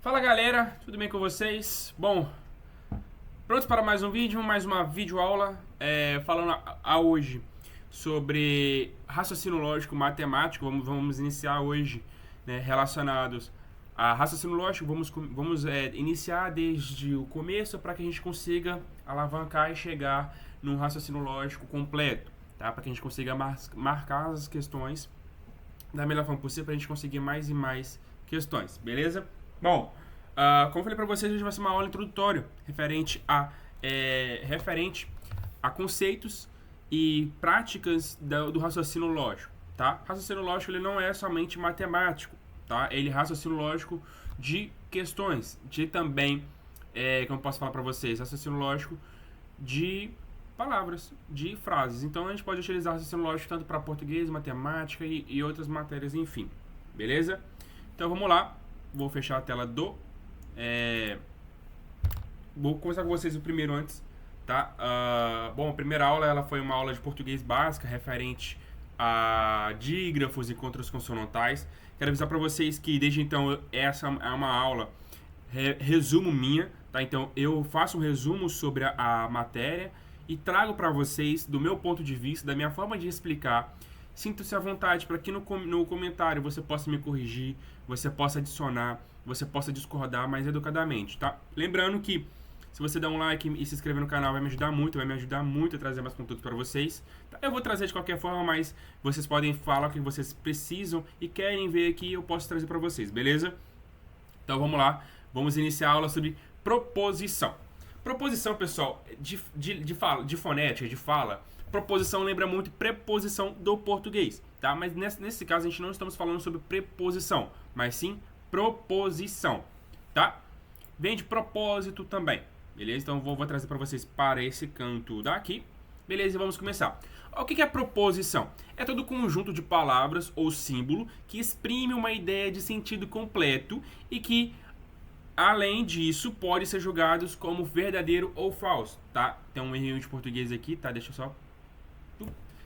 Fala galera, tudo bem com vocês? Bom, prontos para mais um vídeo, mais uma videoaula falando hoje sobre raciocínio lógico matemático. Vamos iniciar hoje, né, relacionados a raciocínio lógico. Vamos iniciar desde o começo para que a gente consiga alavancar e chegar num raciocínio lógico completo, tá? Para que a gente consiga marcar as questões da melhor forma possível para a gente conseguir mais e mais questões, beleza? Bom, como eu falei para vocês, hoje vai ser uma aula introdutória referente a conceitos e práticas do raciocínio lógico, tá? Raciocínio lógico ele não é somente matemático, tá? Ele é raciocínio lógico de questões, de também, como eu posso falar para vocês, raciocínio lógico de palavras, de frases. Então a gente pode utilizar raciocínio lógico tanto para português, matemática e outras matérias, enfim, beleza? Então vamos lá, vou fechar a tela vou conversar com vocês o primeiro antes, tá? Bom, a primeira aula ela foi uma aula de português básica referente a dígrafos e contras consonantais. Quero avisar para vocês que desde então essa é uma aula resumo minha, tá? Então eu faço um resumo sobre a matéria e trago para vocês do meu ponto de vista, da minha forma de explicar. Sinta-se à vontade para que no comentário você possa me corrigir, você possa adicionar, você possa discordar mais educadamente, tá? Lembrando que se você der um like e se inscrever no canal vai me ajudar muito a trazer mais conteúdo para vocês. Tá? Eu vou trazer de qualquer forma, mas vocês podem falar o que vocês precisam e querem ver aqui, eu posso trazer para vocês, beleza? Então vamos lá, vamos iniciar a aula sobre proposição. Proposição, pessoal, de fonética, de fala, proposição lembra muito preposição do português, tá? Mas nesse caso a gente não estamos falando sobre preposição, mas sim proposição, tá? Vem de propósito também, beleza? Então vou trazer para vocês para esse canto daqui, beleza? E vamos começar. O que é proposição? É todo conjunto de palavras ou símbolo que exprime uma ideia de sentido completo e que, além disso, pode ser julgados como verdadeiro ou falso, tá? Tem um erro de português aqui, tá? Deixa eu só...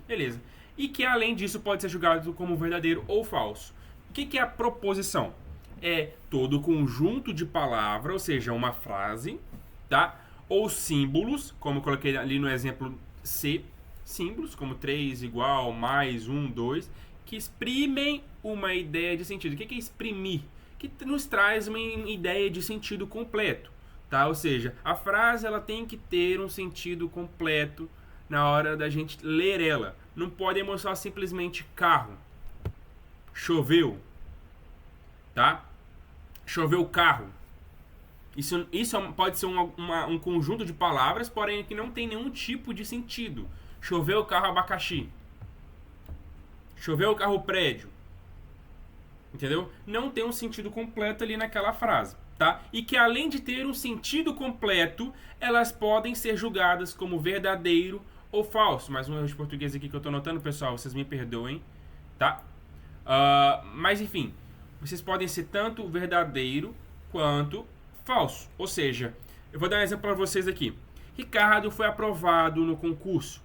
Beleza. E que, além disso, pode ser julgado como verdadeiro ou falso. O que é a proposição? É todo conjunto de palavras, ou seja, uma frase, tá? Ou símbolos, como eu coloquei ali no exemplo C, símbolos, como 3 igual, mais 1, 2, que exprimem uma ideia de sentido. O que é exprimir? Que nos traz uma ideia de sentido completo, tá? Ou seja, a frase ela tem que ter um sentido completo na hora da gente ler ela. Não pode mostrar simplesmente carro, choveu, tá? Choveu carro. Isso pode ser um conjunto de palavras, porém que não tem nenhum tipo de sentido. Choveu carro abacaxi. Choveu carro prédio. Entendeu? Não tem um sentido completo ali naquela frase, tá? E que além de ter um sentido completo, elas podem ser julgadas como verdadeiro ou falso. Mais um erro de português aqui que eu tô notando, pessoal, vocês me perdoem, tá? Mas enfim, vocês podem ser tanto verdadeiro quanto falso. Ou seja, eu vou dar um exemplo para vocês aqui. Ricardo foi aprovado no concurso.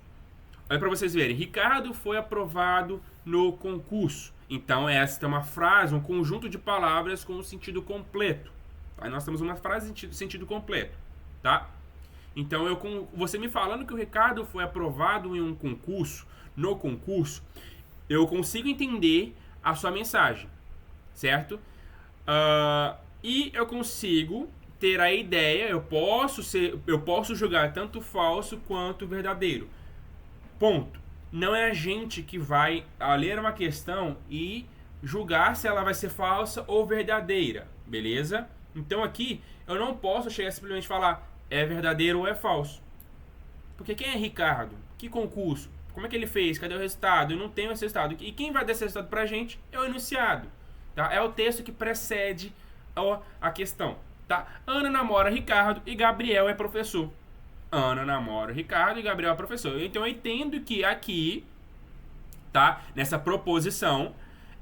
Olha para vocês verem, Ricardo foi aprovado no concurso. Então esta é uma frase, um conjunto de palavras com um sentido completo. Aí nós temos uma frase de sentido completo, tá? Então você me falando que o Ricardo foi aprovado em um concurso, no concurso, eu consigo entender a sua mensagem, certo? E eu consigo ter a ideia, eu posso julgar tanto falso quanto verdadeiro. Ponto. Não é a gente que vai ler uma questão e julgar se ela vai ser falsa ou verdadeira, beleza? Então aqui eu não posso chegar simplesmente falar é verdadeiro ou é falso. Porque quem é Ricardo? Que concurso? Como é que ele fez? Cadê o resultado? Eu não tenho esse resultado. E quem vai dar esse resultado pra gente é o enunciado, tá? É o texto que precede a questão, tá? Ana namora Ricardo e Gabriel é professor. Ana namora Ricardo e Gabriel é professor. Então eu entendo que aqui, tá? Nessa proposição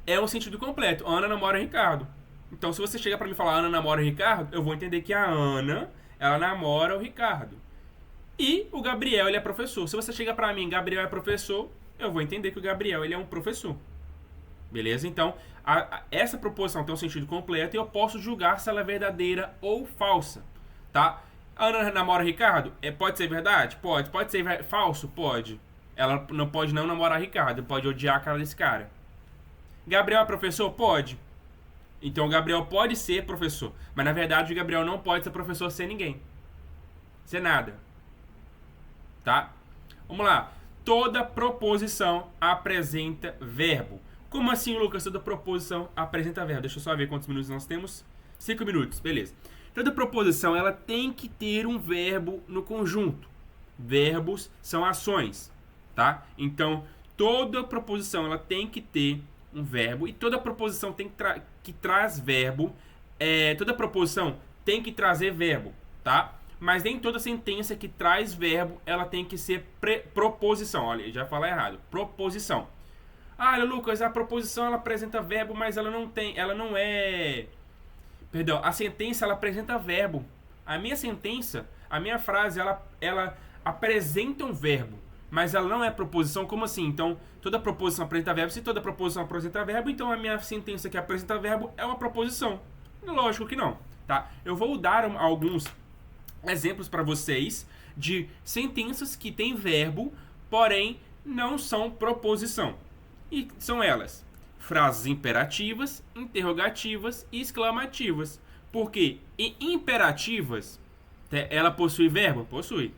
é um sentido completo. Ana namora Ricardo. Então se você chega pra mim e falar Ana namora Ricardo, eu vou entender que a Ana, ela namora o Ricardo. E o Gabriel, ele é professor. Se você chega pra mim, Gabriel é professor, eu vou entender que o Gabriel, ele é um professor. Beleza? Então, essa proposição tem um sentido completo e eu posso julgar se ela é verdadeira ou falsa, tá? Ana namora Ricardo? Pode ser verdade? Pode. Pode ser falso? Pode. Ela não pode não namorar Ricardo, pode odiar a cara desse cara. Gabriel é professor? Pode. Então o Gabriel pode ser professor, mas na verdade o Gabriel não pode ser professor sem ninguém. Sem nada. Tá? Vamos lá. Toda proposição apresenta verbo. Como assim, Lucas? Toda proposição apresenta verbo. Deixa eu só ver quantos minutos nós temos. 5 minutos, beleza. Toda proposição ela tem que ter um verbo no conjunto. Verbos são ações, tá? Então, toda proposição ela tem que ter um verbo e toda proposição que traz verbo, toda proposição tem que trazer verbo, tá? Mas nem toda sentença que traz verbo, ela tem que ser proposição. Olha, já falei errado. Proposição. Ah, Lucas, a proposição ela apresenta verbo, mas ela não é... Perdão, a sentença ela apresenta verbo. A minha sentença, a minha frase, ela apresenta um verbo, mas ela não é proposição. Como assim? Então, toda proposição apresenta verbo. Se toda proposição apresenta verbo, então a minha sentença que apresenta verbo é uma proposição. Lógico que não, tá? Eu vou dar alguns exemplos para vocês de sentenças que têm verbo, porém não são proposição. E são elas: frases imperativas, interrogativas e exclamativas. Porque em imperativas, ela possui verbo? Possui.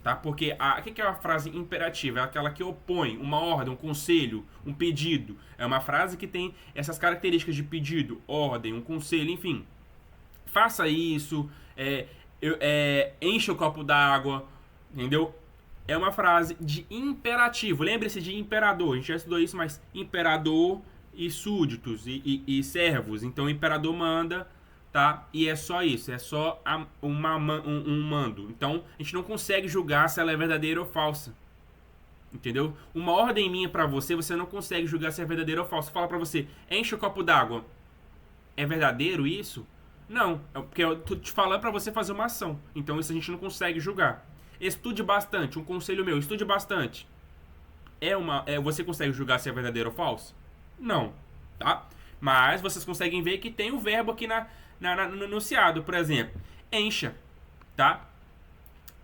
Tá? Porque o que é uma frase imperativa? É aquela que opõe uma ordem, um conselho, um pedido. É uma frase que tem essas características de pedido, ordem, um conselho, enfim. Faça isso, enche o copo d'água, entendeu? É uma frase de imperativo. Lembre-se de imperador. A gente já estudou isso, mas imperador e súditos e servos. Então, o imperador manda, tá? E é só isso. É só um mando. Então, a gente não consegue julgar se ela é verdadeira ou falsa. Entendeu? Uma ordem minha pra você, você não consegue julgar se é verdadeira ou falsa. Fala pra você, enche o copo d'água. É verdadeiro isso? Não. Porque eu tô te falando pra você fazer uma ação. Então, isso a gente não consegue julgar. Estude bastante, um conselho meu, estude bastante. Você consegue julgar se é verdadeiro ou falso? Não, tá? Mas vocês conseguem ver que tem o verbo aqui no enunciado, por exemplo. Encha, tá?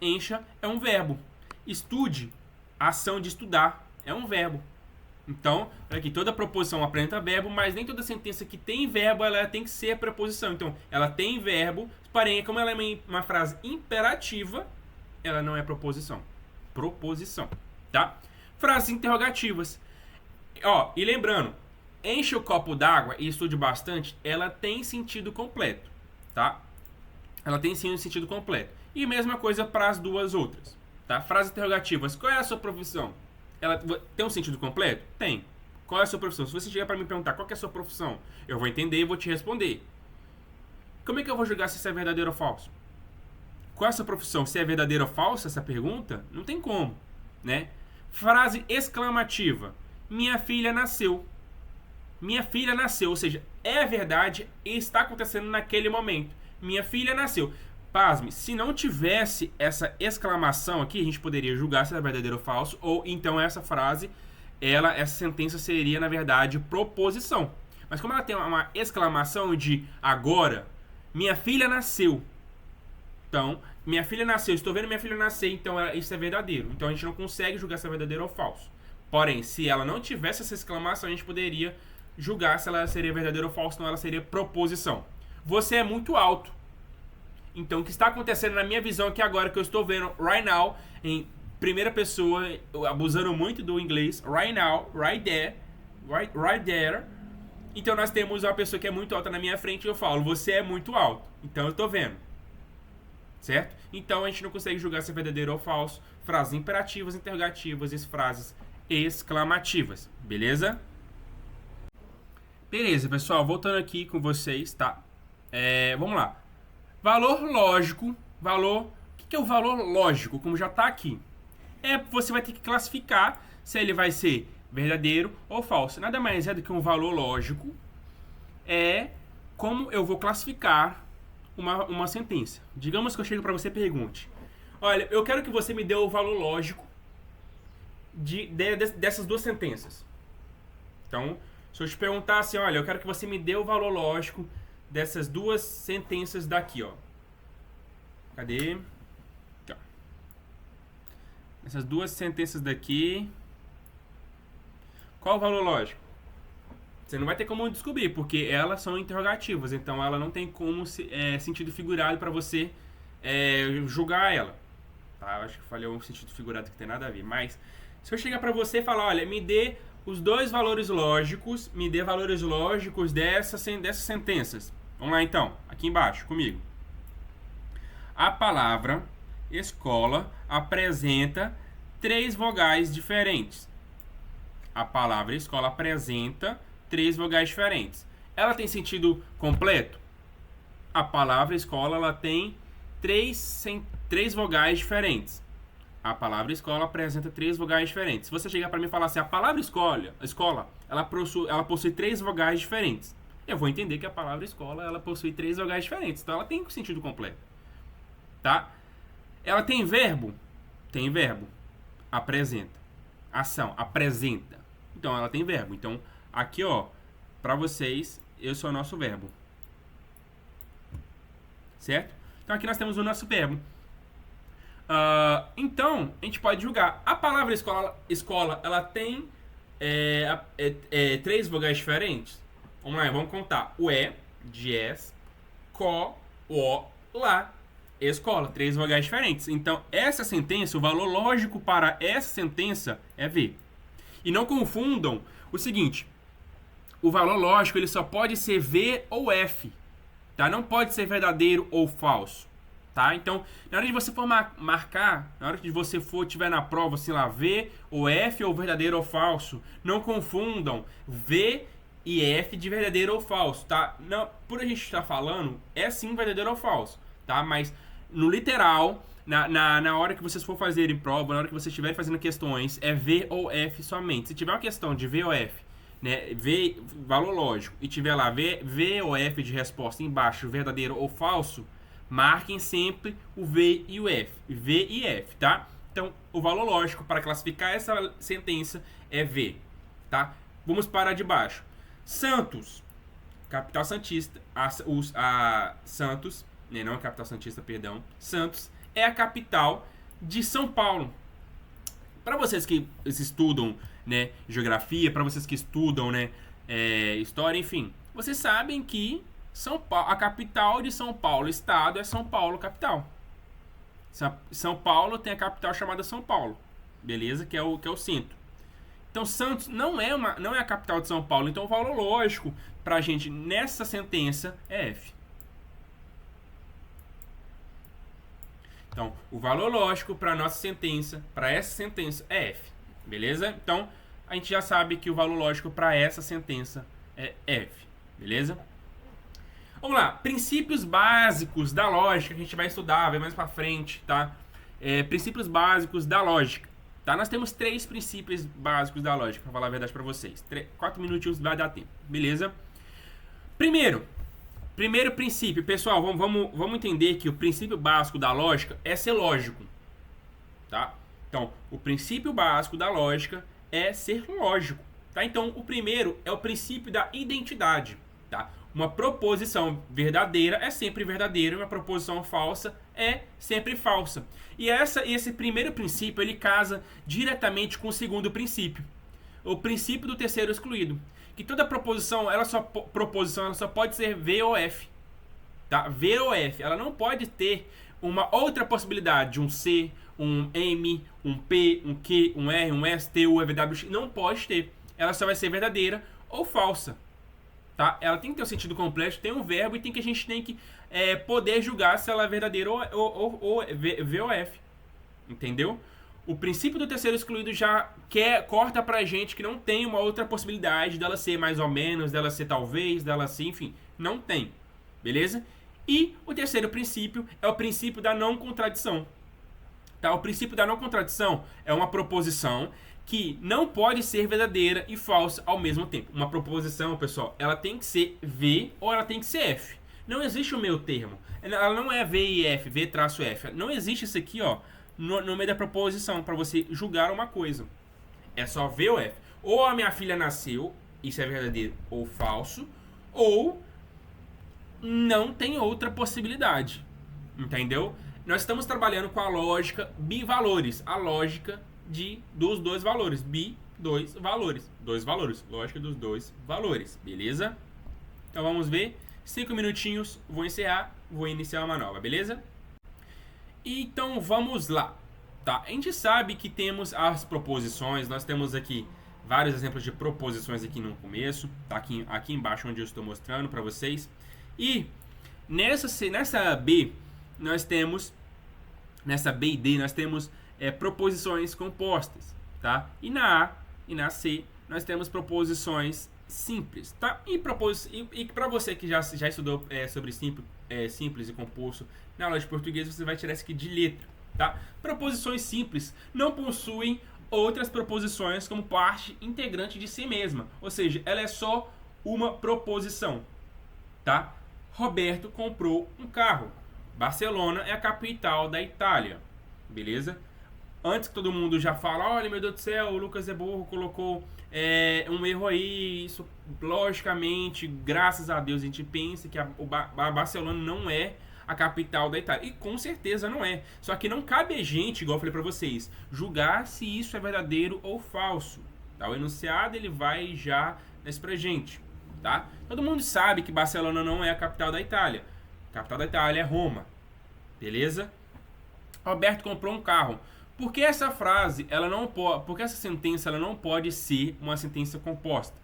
Encha é um verbo. Estude, ação de estudar, é um verbo. Então, aqui toda proposição apresenta verbo, mas nem toda sentença que tem verbo, ela tem que ser preposição. Então, ela tem verbo, porém, como ela é uma frase imperativa, ela não é proposição. Proposição, tá? Frases interrogativas. E lembrando, enche o copo d'água e estude bastante, ela tem sentido completo, tá? Ela tem sim um sentido completo. E mesma coisa para as duas outras, tá? Frases interrogativas. Qual é a sua profissão? Ela tem um sentido completo? Tem. Qual é a sua profissão? Se você chegar para me perguntar qual é a sua profissão, eu vou entender e vou te responder. Como é que eu vou julgar se isso é verdadeiro ou falso? Qual é a sua profissão? Se é verdadeira ou falsa essa pergunta? Não tem como, né? Frase exclamativa. Minha filha nasceu. Minha filha nasceu, ou seja, é verdade e está acontecendo naquele momento. Minha filha nasceu. Pasme, se não tivesse essa exclamação aqui, a gente poderia julgar se é verdadeiro ou falso, ou então essa frase, essa sentença seria, na verdade, proposição. Mas como ela tem uma exclamação de agora, minha filha nasceu. Então, minha filha nasceu, estou vendo minha filha nascer, então isso é verdadeiro. Então a gente não consegue julgar se é verdadeiro ou falso. Porém, se ela não tivesse essa exclamação, a gente poderia julgar se ela seria verdadeira ou falsa, senão ela seria proposição. Você é muito alto. Então, o que está acontecendo na minha visão aqui agora, que eu estou vendo right now, em primeira pessoa, abusando muito do inglês, right now, right there, right there. Então, nós temos uma pessoa que é muito alta na minha frente e eu falo, você é muito alto. Então, eu estou vendo. Certo? Então a gente não consegue julgar se é verdadeiro ou falso. Frases imperativas, interrogativas e frases exclamativas. Beleza? Beleza, pessoal. Voltando aqui com vocês, tá? Vamos lá. Valor lógico. O que é o valor lógico? Como já tá aqui. Você vai ter que classificar se ele vai ser verdadeiro ou falso. Nada mais é do que um valor lógico. Como eu vou classificar uma sentença. Digamos que eu chego para você e pergunte: olha, eu quero que você me dê o valor lógico dessas duas sentenças. Então, Se eu te perguntar assim, olha, eu quero que você me dê o valor lógico dessas duas sentenças daqui, ó. Cadê? Aqui, ó. Essas duas sentenças daqui. Qual o valor lógico? Você não vai ter como descobrir, porque elas são interrogativas, então ela não tem como sentido figurado para você julgar ela. Tá? Eu acho que falei um sentido figurado que tem nada a ver, mas se eu chegar para você e falar, olha, me dê os dois valores lógicos, me dê valores lógicos dessas sentenças. Vamos lá então, aqui embaixo, comigo. A palavra escola apresenta 3 vogais diferentes. A palavra escola apresenta 3 vogais diferentes. Ela tem sentido completo? A palavra escola ela tem 3 vogais diferentes. A palavra escola apresenta 3 vogais diferentes. Se você chegar para mim e falar assim, a palavra escola ela possui 3 vogais diferentes. Eu vou entender que a palavra escola ela possui 3 vogais diferentes. Então ela tem sentido completo. Tá? Ela tem verbo? Tem verbo. Apresenta. Ação. Apresenta. Então ela tem verbo. Então aqui, ó, para vocês, esse é o nosso verbo. Certo? Então aqui nós temos o nosso verbo. Então, a gente pode julgar. A palavra escola ela tem 3 vogais diferentes? Vamos lá, vamos contar. O de es, co, o, lá. Escola, 3 vogais diferentes. Então, essa sentença, o valor lógico para essa sentença é V. E não confundam o seguinte. O valor lógico ele só pode ser V ou F. Tá? Não pode ser verdadeiro ou falso. Tá? Então, na hora de você for marcar, na hora que você tiver na prova, assim lá, V ou F ou verdadeiro ou falso, não confundam V e F de verdadeiro ou falso, tá? Não, por a gente estar falando, é sim verdadeiro ou falso, tá? Mas no literal, na hora que vocês for fazerem prova, na hora que vocês estiverem fazendo questões, é V ou F somente. Se tiver uma questão de V ou F, né, V, valor lógico, e tiver lá V ou F de resposta embaixo, verdadeiro ou falso, marquem sempre o V e o F. V e F, tá? Então, o valor lógico para classificar essa sentença é V, tá? Vamos para de baixo. Santos, capital santista, Santos, né, não a capital santista, perdão. Santos é a capital de São Paulo. Para vocês que estudam, né, geografia, para vocês que estudam, né, história, enfim, vocês sabem que São Paulo, a capital de São Paulo, estado, é São Paulo, capital. São Paulo tem a capital chamada São Paulo, beleza? Que é o centro. Então, Santos não é a capital de São Paulo. Então, o valor lógico pra gente nessa sentença é F. Então, o valor lógico para nossa sentença, para essa sentença, é F. Beleza? Então, a gente já sabe que o valor lógico para essa sentença é F. Beleza? Vamos lá, princípios básicos da lógica que a gente vai estudar, vai mais pra frente, tá? Princípios básicos da lógica, tá? Nós temos 3 princípios básicos da lógica, pra falar a verdade pra vocês. 4 minutinhos vai dar tempo, beleza? Primeiro princípio, pessoal, vamos entender que o princípio básico da lógica é ser lógico, tá? Então, o princípio básico da lógica é ser lógico, tá? Então, o primeiro é o princípio da identidade, tá? Uma proposição verdadeira é sempre verdadeira, uma proposição falsa é sempre falsa. E esse primeiro princípio, ele casa diretamente com o segundo princípio, o princípio do terceiro excluído, que toda proposição, ela só pode ser V ou F, tá? V ou F, ela não pode ter uma outra possibilidade, um C, um M, um P, um Q, um R, um S, T, U, V, W, X, não pode ter. Ela só vai ser verdadeira ou falsa. Tá? Ela tem que ter um sentido completo, tem um verbo e a gente tem que poder julgar se ela é verdadeira ou V ou F. Entendeu? O princípio do terceiro excluído já corta pra gente que não tem uma outra possibilidade dela ser mais ou menos, dela ser talvez, dela ser, enfim, não tem. Beleza? E o terceiro princípio é o princípio da não contradição. Tá? O princípio da não contradição é uma proposição que não pode ser verdadeira e falsa ao mesmo tempo. Uma proposição, pessoal, ela tem que ser V ou ela tem que ser F. Não existe o meio termo. Ela não é V e F, V traço F. Não existe isso aqui, ó, no meio da proposição, para você julgar uma coisa. É só V ou F. Ou a minha filha nasceu, isso é verdadeiro ou falso, ou não tem outra possibilidade, entendeu? Nós estamos trabalhando com a lógica bivalores, a lógica dos dois valores, dois valores, lógica dos dois valores, beleza? Então vamos ver, 5 minutinhos, vou encerrar, vou iniciar uma nova, beleza? Então vamos lá, tá? A gente sabe que temos as proposições, nós temos aqui vários exemplos de proposições aqui no começo, tá? Aqui embaixo onde eu estou mostrando para vocês. E nessa B, nós temos, nessa B e D, nós temos proposições compostas, tá? E na A e na C, nós temos proposições simples, tá? E para você que já estudou sobre simples e composto na aula de português, você vai tirar isso aqui de letra, tá? Proposições simples não possuem outras proposições como parte integrante de si mesma, ou seja, ela é só uma proposição, tá? Roberto comprou um carro. Barcelona é a capital da Itália, beleza? Antes que todo mundo já fala, olha, meu Deus do céu, o Lucas é burro, colocou um erro aí. Isso, logicamente, graças a Deus, a gente pensa que a Barcelona não é a capital da Itália. E com certeza não é. Só que não cabe a gente, igual eu falei pra vocês, julgar se isso é verdadeiro ou falso. Tá? O enunciado ele vai já nesse pra gente. Tá? Todo mundo sabe que Barcelona não é a capital da Itália. A capital da Itália é Roma. Beleza? Roberto comprou um carro. Por que essa frase, porque essa sentença ela não pode ser uma sentença composta?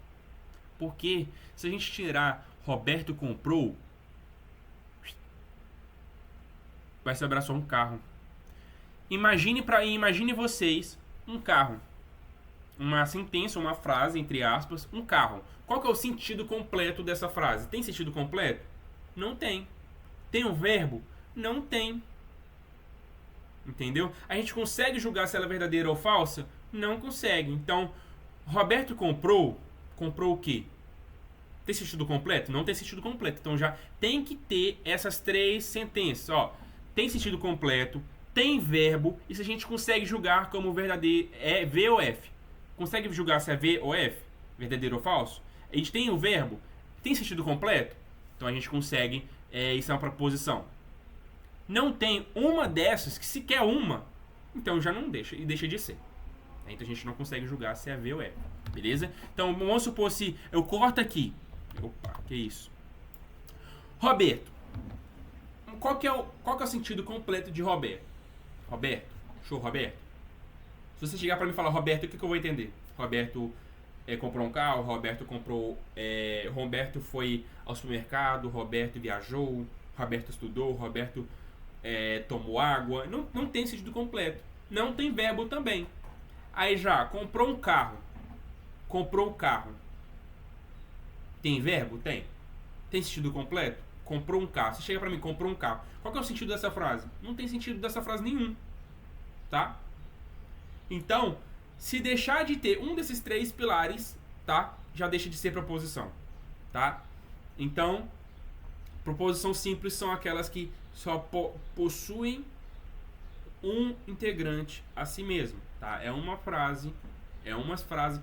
Porque se a gente tirar Roberto comprou, vai sobrar só um carro. Imagine vocês um carro. Uma sentença, uma frase, entre aspas, um carro. Qual que é o sentido completo dessa frase? Tem sentido completo? Não tem. Tem um verbo? Não tem. Entendeu? A gente consegue julgar se ela é verdadeira ou falsa? Não consegue. Então, Roberto comprou o quê? Tem sentido completo? Não tem sentido completo. Então já tem que ter essas três sentenças. Ó, tem sentido completo, tem verbo, e se a gente consegue julgar como verdadeiro, é V ou F. Consegue julgar se é V ou F? Verdadeiro ou falso? A gente tem o verbo, tem sentido completo? Então a gente consegue, isso é uma proposição. Não tem uma dessas, que sequer uma, então já não deixa, e deixa de ser. Então a gente não consegue julgar se é V ou F, beleza? Então vamos supor se eu corto aqui. Opa, que isso? Roberto. Qual que é o sentido completo de Roberto? Roberto. Show, Roberto. Se você chegar pra mim e falar Roberto, o que eu vou entender? Roberto comprou um carro, Roberto foi ao supermercado, Roberto viajou, Roberto estudou, Roberto tomou água. Não tem sentido completo. Não tem verbo também. Aí já, comprou um carro. Comprou o carro. Tem verbo? Tem. Tem sentido completo? Comprou um carro. Você chega pra mim, comprou um carro. Qual que é o sentido dessa frase? Não tem sentido dessa frase nenhum. Tá? Então, se deixar de ter um desses três pilares, tá? Já deixa de ser proposição. Tá? Então, proposição simples são aquelas que só possuem um integrante a si mesmo. Tá? É uma frase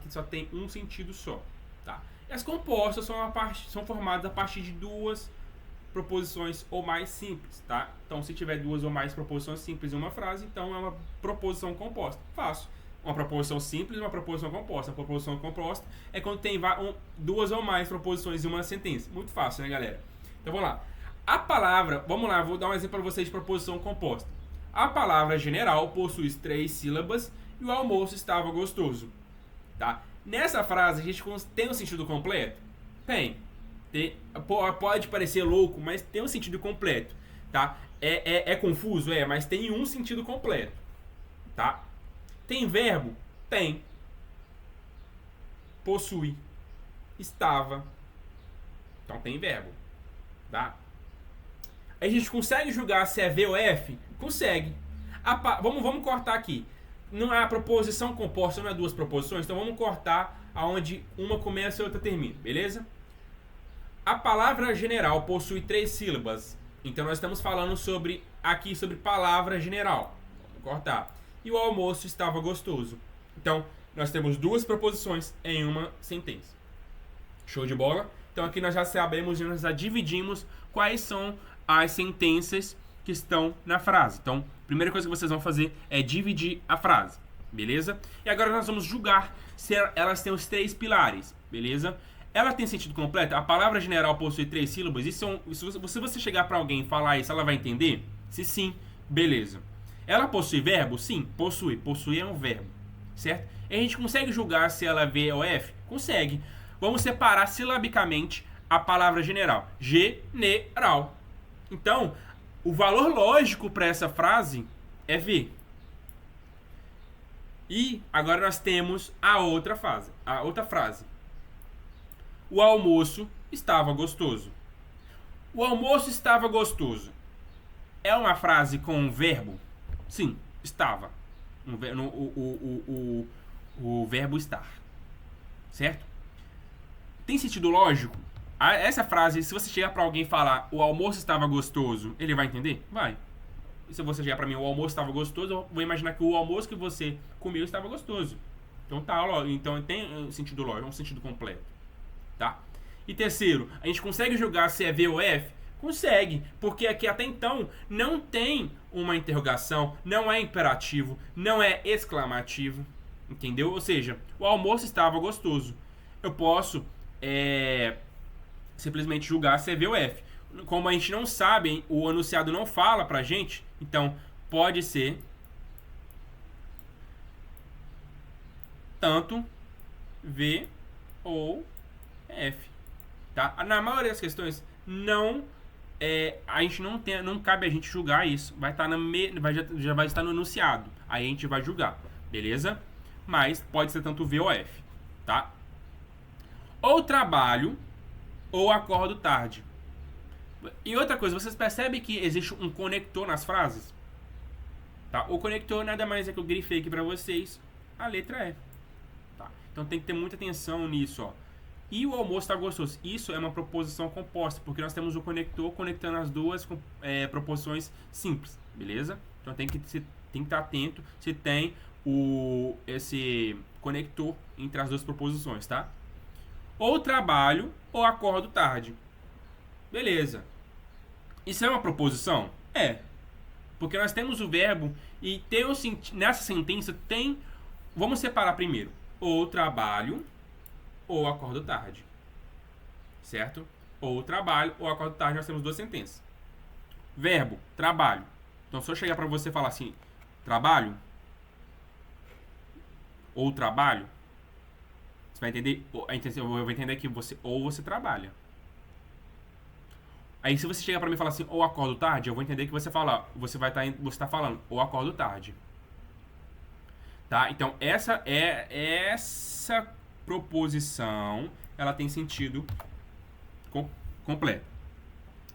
que só tem um sentido só. Tá? E as compostas são formadas a partir de duas proposições ou mais simples, tá? Então, se tiver duas ou mais proposições simples em uma frase, então é uma proposição composta. Fácil. Uma proposição simples e uma proposição composta. A proposição composta é quando tem duas ou mais proposições em uma sentença. Muito fácil, né, galera? Então, vamos lá. A palavra, vamos lá, vou dar um exemplo para vocês de proposição composta. A palavra general possui 3 sílabas e o almoço estava gostoso, tá? Nessa frase, a gente tem um sentido completo? Tem. Pode parecer louco, mas tem um sentido completo, tá? É confuso, mas tem um sentido completo, tá? Tem verbo? Tem. Possui. Estava. Então tem verbo, tá? A gente consegue julgar se é V ou F? Consegue. Vamos cortar aqui. Não é a proposição composta, não é duas proposições, então vamos cortar aonde uma começa e a outra termina, beleza? A palavra general possui 3 sílabas. Então nós estamos falando aqui sobre palavra general. Vamos cortar. E o almoço estava gostoso. Então nós temos duas proposições em uma sentença. Show de bola? Então aqui nós já sabemos e nós já dividimos quais são as sentenças que estão na frase. Então, a primeira coisa que vocês vão fazer é dividir a frase, beleza? E agora nós vamos julgar se elas têm os 3 pilares, beleza? Ela tem sentido completo? A palavra general possui 3 sílabas? Se você chegar para alguém e falar isso, ela vai entender? Se sim, beleza. Ela possui verbo? Sim, possui. Possui é um verbo, certo? E a gente consegue julgar se ela é V ou F? Consegue. Vamos separar silabicamente a palavra general. General. Então, o valor lógico para essa frase é V. E agora nós temos a outra frase. O almoço estava gostoso. O almoço estava gostoso. É uma frase com um verbo? Sim, estava. O verbo estar. Certo? Tem sentido lógico? Essa frase, se você chegar pra alguém e falar o almoço estava gostoso, ele vai entender? Vai. E se você chegar pra mim, o almoço estava gostoso, eu vou imaginar que o almoço que você comeu estava gostoso. Então tá, então tem sentido lógico, é um sentido completo. Tá? E terceiro, a gente consegue julgar se é V ou F? Consegue, porque aqui até então não tem uma interrogação, não é imperativo, não é exclamativo, entendeu? Ou seja, o almoço estava gostoso. Eu posso simplesmente julgar se é V ou F. Como a gente não sabe, o enunciado não fala pra gente, então pode ser tanto V ou F, tá? Na maioria das questões a gente não cabe a gente julgar isso. Vai estar já vai estar no enunciado. Aí a gente vai julgar, beleza? Mas pode ser tanto V ou F, tá? Ou trabalho ou acordo tarde. E outra coisa, vocês percebem que existe um conector nas frases? Tá? O conector nada mais é que eu grifei aqui pra vocês a letra E. Tá? Então tem que ter muita atenção nisso, ó. E o almoço está gostoso. Isso é uma proposição composta, porque nós temos o conector conectando as duas proposições simples, beleza? Então tem que estar atento se tem esse conector entre as duas proposições, tá? Ou trabalho ou acordo tarde. Beleza. Isso é uma proposição? É. Porque nós temos o verbo e nessa sentença tem... Vamos separar primeiro. Ou trabalho ou acordo tarde. Certo? Ou trabalho ou acordo tarde, nós temos duas sentenças. Verbo, trabalho. Então, se eu chegar para você e falar assim, trabalho ou trabalho, você vai entender, eu vou entender que você trabalha. Aí, se você chegar para mim e falar assim, ou acordo tarde, eu vou entender que você tá falando, ou acordo tarde. Tá? Então, essa proposição, ela tem sentido completo.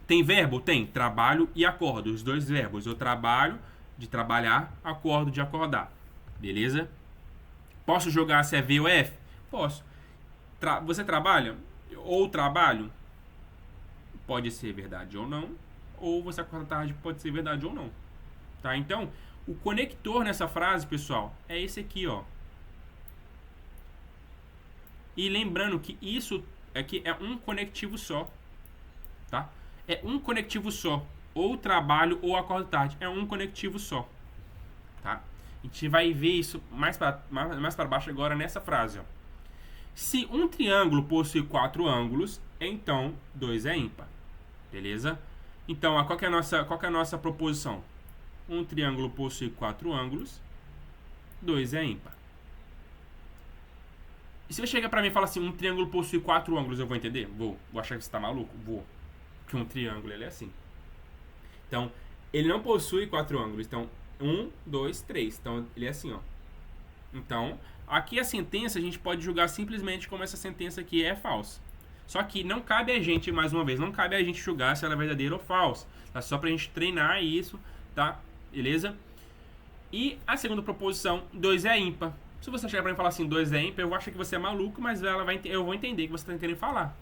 Tem verbo? Tem. Trabalho e acordo. Os dois verbos. Eu trabalho de trabalhar, acordo de acordar. Beleza? Posso jogar se é V ou F? Posso. Você trabalha? Ou trabalho? Pode ser verdade ou não. Ou você acorda tarde, pode ser verdade ou não. Tá? Então, o conector nessa frase, pessoal, é esse aqui, ó. E lembrando que isso aqui é um conectivo só. Tá? É um conectivo só. Ou trabalho ou acordo tarde. É um conectivo só. Tá? A gente vai ver isso mais para baixo agora nessa frase. Ó. Se um triângulo possui 4 ângulos, então 2 é ímpar. Beleza? Então, qual que é a nossa proposição? Um triângulo possui 4 ângulos, 2 é ímpar. E se você chegar pra mim e falar assim, um triângulo possui 4 ângulos, eu vou entender? Vou achar que você tá maluco? Vou. Porque um triângulo, ele é assim. Então, ele não possui 4 ângulos. Então, 1, 2, 3. Então, ele é assim, ó. Então, aqui a sentença a gente pode julgar simplesmente como essa sentença aqui é falsa. Só que não cabe a gente, mais uma vez, não cabe a gente julgar se ela é verdadeira ou falsa. Tá? Só pra gente treinar isso, tá? Beleza? E a segunda proposição, 2 é ímpar. Se você chegar pra mim e falar assim, 2 é ímpar, eu vou achar que você é maluco, mas eu vou entender que você tá querendo falar.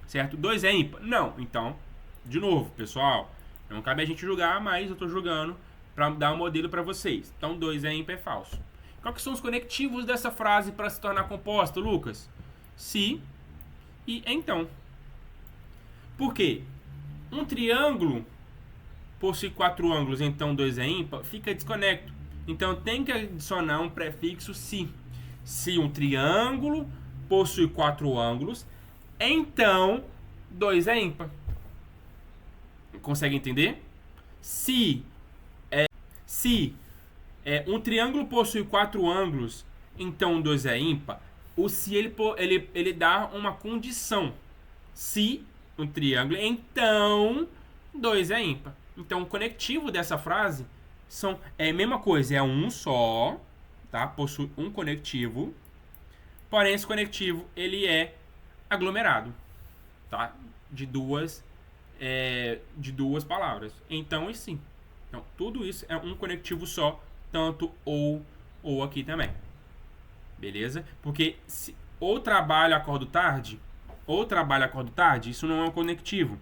Certo? 2 é ímpar? Não. Então, de novo, pessoal, não cabe a gente julgar, mas eu tô julgando pra dar um modelo pra vocês. Então, 2 é ímpar é falso. Quais que são os conectivos dessa frase para se tornar composta, Lucas? Se e então. Por quê? Um triângulo possui 4 ângulos, então 2 é ímpar, fica desconecto. Então tem que adicionar um prefixo se. Se um triângulo possui 4 ângulos, então 2 é ímpar. Consegue entender? Se um triângulo possui 4 ângulos, então 2 é ímpar, o se ele dá uma condição. Se um triângulo, então 2 é ímpar. Então o conectivo dessa frase é a mesma coisa, é um só, tá? Possui um conectivo, porém esse conectivo ele é aglomerado, tá? De duas palavras. Então e sim. Então tudo isso é um conectivo só, tanto ou aqui também. Beleza? Porque se ou trabalho acordo tarde, isso não é um conectivo,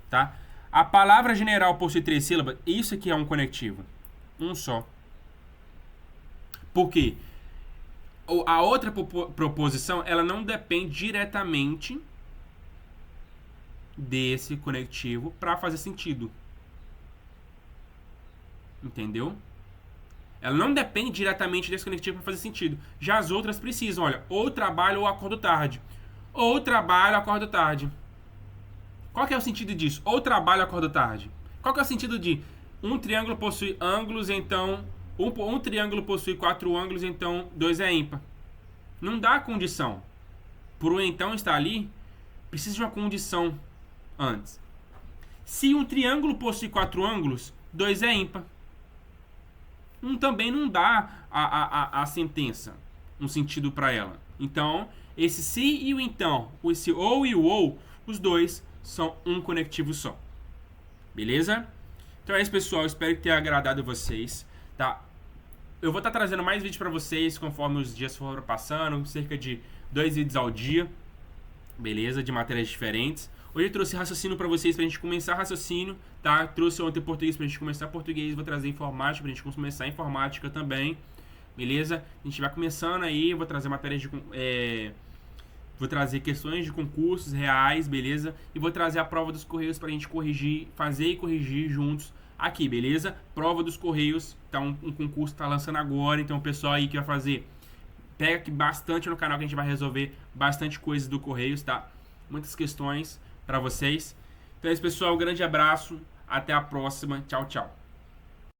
tá? A palavra general possui 3 sílabas, isso aqui é um conectivo. Um só. Por quê? A outra proposição, ela não depende diretamente desse conectivo para fazer sentido. Entendeu? Ela não depende diretamente desse conectivo para fazer sentido. Já as outras precisam, olha, ou trabalho ou acordo tarde. Ou trabalho ou acordo tarde. Qual que é o sentido disso? Ou trabalho ou acordo tarde. Qual que é o sentido de um triângulo possui ângulos, então um triângulo possui 4 ângulos, então 2 é ímpar. Não dá condição. Por um então estar ali, precisa de uma condição antes. Se um triângulo possui 4 ângulos, 2 é ímpar. Também não dá a sentença, um sentido para ela. Então, esse se e o então, esse ou e o ou, os dois são um conectivo só. Beleza? Então é isso, pessoal. Espero que tenha agradado vocês, tá? Eu vou estar trazendo mais vídeos para vocês conforme os dias foram passando, cerca de 2 vídeos ao dia, beleza? De matérias diferentes. Hoje eu trouxe raciocínio para vocês, pra gente começar raciocínio, tá? Trouxe ontem português pra gente começar português, vou trazer informática pra gente começar informática também, beleza? A gente vai começando aí, vou trazer matérias de... vou trazer questões de concursos reais, beleza? E vou trazer a prova dos Correios pra gente corrigir, fazer e corrigir juntos aqui, beleza? Prova dos Correios, tá? Um concurso que tá lançando agora, então o pessoal aí que vai fazer, pega aqui bastante no canal que a gente vai resolver bastante coisas do Correios, tá? Muitas questões para vocês. Então é isso, pessoal. Um grande abraço. Até a próxima. Tchau, tchau.